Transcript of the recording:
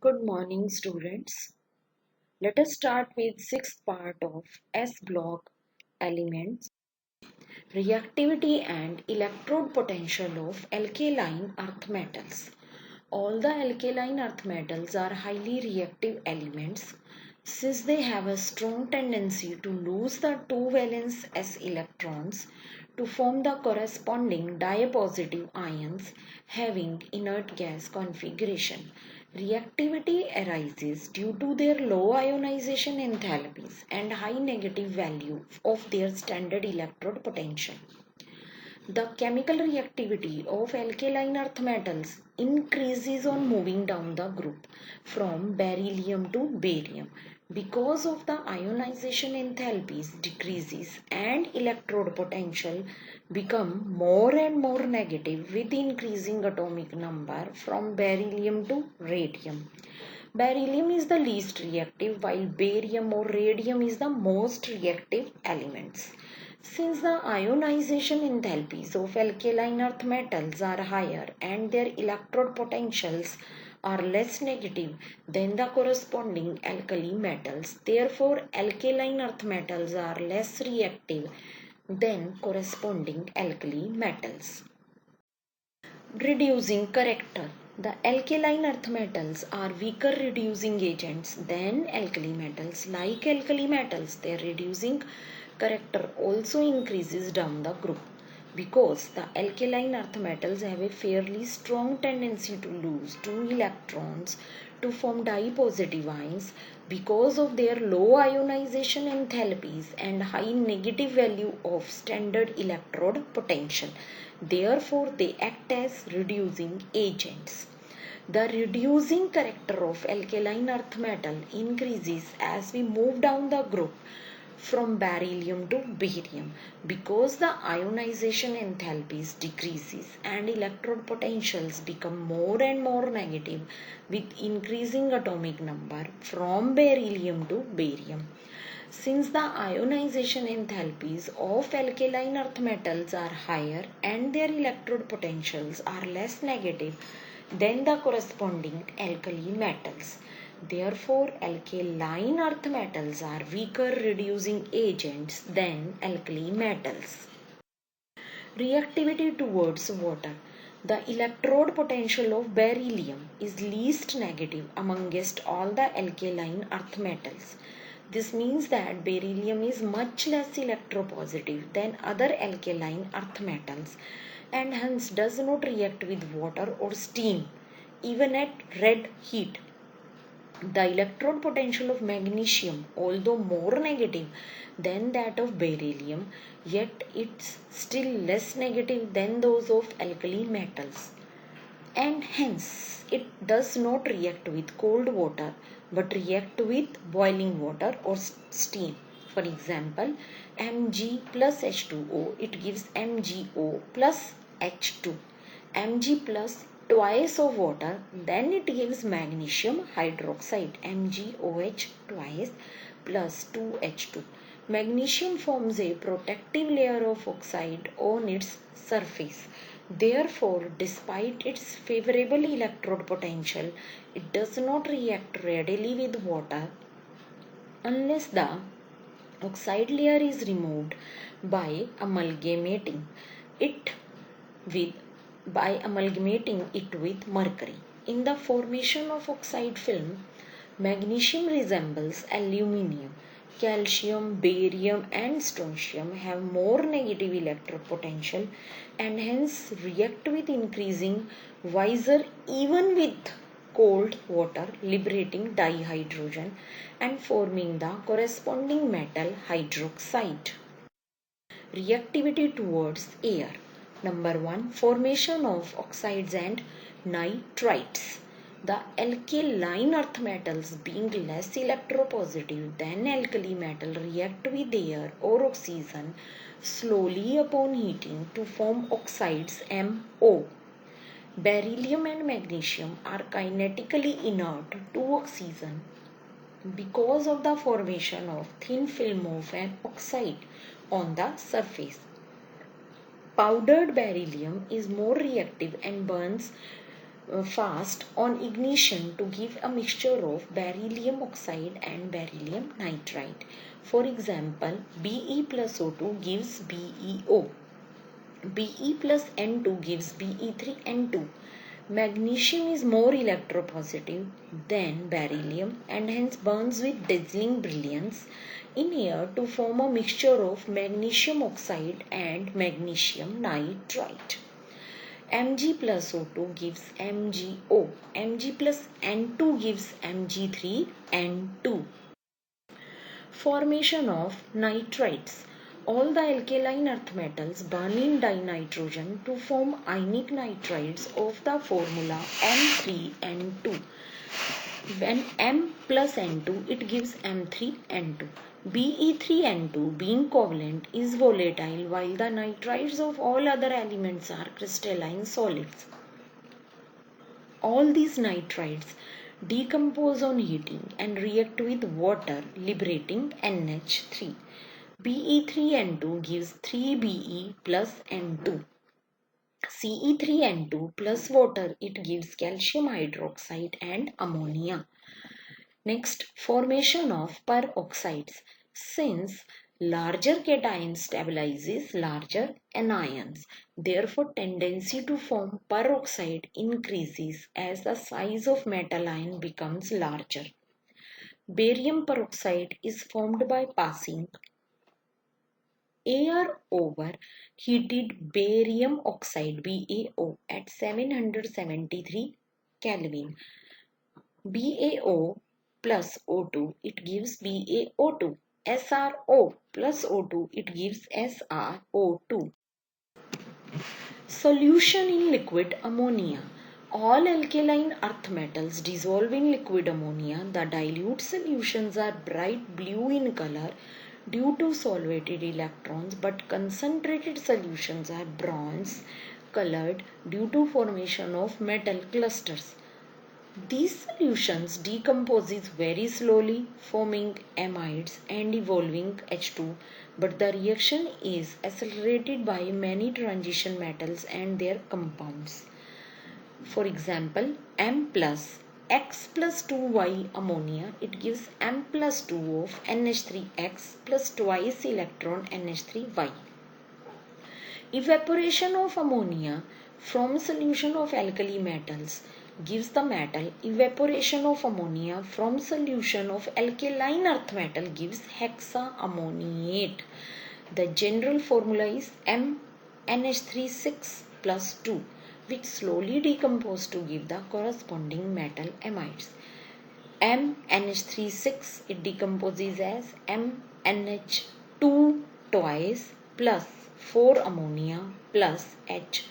Good morning, students. Let us start with sixth part of S block elements, reactivity and electrode potential of alkaline earth metals. All the alkaline earth metals are highly reactive elements since they have a strong tendency to lose the two valence s electrons to form the corresponding diapositive ions having inert gas configuration. Reactivity arises due to their low ionization enthalpies and high negative value of their standard electrode potential. The chemical reactivity of alkaline earth metals increases on moving down the group from beryllium to barium because of the ionization enthalpies decreases and electrode potential become more and more negative with increasing atomic number from beryllium to radium. Beryllium is the least reactive while barium or radium is the most reactive elements. Since the ionization enthalpies of alkaline earth metals are higher and their electrode potentials are less negative than the corresponding alkali metals, therefore alkaline earth metals are less reactive than corresponding alkali metals. Reducing character. The alkaline earth metals are weaker reducing agents than alkali metals. Like alkali metals, their reducing character also increases down the group because the alkaline earth metals have a fairly strong tendency to lose two electrons to form dipositive ions because of their low ionization enthalpies and high negative value of standard electrode potential. Therefore, they act as reducing agents. The reducing character of alkaline earth metal increases as we move down the group from beryllium to barium because the ionization enthalpies decreases and electrode potentials become more and more negative with increasing atomic number from beryllium to barium. Since the ionization enthalpies of alkaline earth metals are higher and their electrode potentials are less negative than the corresponding alkali metals, therefore alkaline earth metals are weaker reducing agents than alkali metals. Reactivity towards water. The electrode potential of beryllium is least negative amongst all the alkaline earth metals. This means that beryllium is much less electropositive than other alkaline earth metals and hence does not react with water or steam even at red heat. The electrode potential of magnesium, although more negative than that of beryllium, yet it's still less negative than those of alkali metals. And hence it does not react with cold water but react with boiling water or steam. For example, Mg plus H2O, it gives MgO plus H2. Mg plus twice of water, then it gives magnesium hydroxide, MgOH twice plus 2H2. Magnesium forms a protective layer of oxide on its surface. Therefore, despite its favorable electrode potential, it does not react readily with water unless the oxide layer is removed by amalgamating it with mercury. In the formation of oxide film, magnesium resembles aluminium. Calcium, barium and strontium have more negative electrode potential and hence react with increasing visor even with cold water, liberating dihydrogen and forming the corresponding metal hydroxide. Reactivity towards air. Number 1. Formation of oxides and nitrites. The alkaline earth metals being less electropositive than alkali metal react with air or oxygen slowly upon heating to form oxides MO. Beryllium and magnesium are kinetically inert to oxygen because of the formation of thin film of an oxide on the surface. Powdered beryllium is more reactive and burns fast on ignition to give a mixture of beryllium oxide and beryllium nitride. For example, Be plus O2 gives BeO. Be plus N2 gives Be3N2. Magnesium is more electropositive than beryllium and hence burns with dazzling brilliance in air to form a mixture of magnesium oxide and magnesium nitride. Mg plus O2 gives MgO. Mg plus N2 gives Mg3N2. Formation of nitrides. All the alkaline earth metals burn in dinitrogen to form ionic nitrides of the formula M3N2. When M plus N2, it gives M3N2. Be3N2 being covalent is volatile while the nitrides of all other elements are crystalline solids. All these nitrides decompose on heating and react with water liberating NH3. Be3N2 gives 3Be plus N2. Ce3N2 plus water, it gives calcium hydroxide and ammonia. Next, formation of peroxides. Since larger cation stabilizes larger anions, therefore tendency to form peroxide increases as the size of metal ion becomes larger. Barium peroxide is formed by passing air over heated barium oxide BaO at 773 Kelvin. BaO plus O2, it gives BaO2. SrO plus O2, it gives SrO2. Solution in liquid ammonia. All alkaline earth metals dissolve in liquid ammonia. The dilute solutions are bright blue in color due to solvated electrons, but concentrated solutions are bronze colored due to formation of metal clusters. These solutions decomposes very slowly, forming amides and evolving H2, but the reaction is accelerated by many transition metals and their compounds. For example, M plus X plus 2Y ammonia, it gives M plus 2 of NH3X plus twice electron NH3Y. Evaporation of ammonia from solution of alkali metals gives the metal. Evaporation of ammonia from solution of alkaline earth metal gives hexaammoniate. The general formula is MnH36 plus 2, which slowly decompose to give the corresponding metal amides. MnH36, it decomposes as MnH2 twice plus 4 ammonia plus H.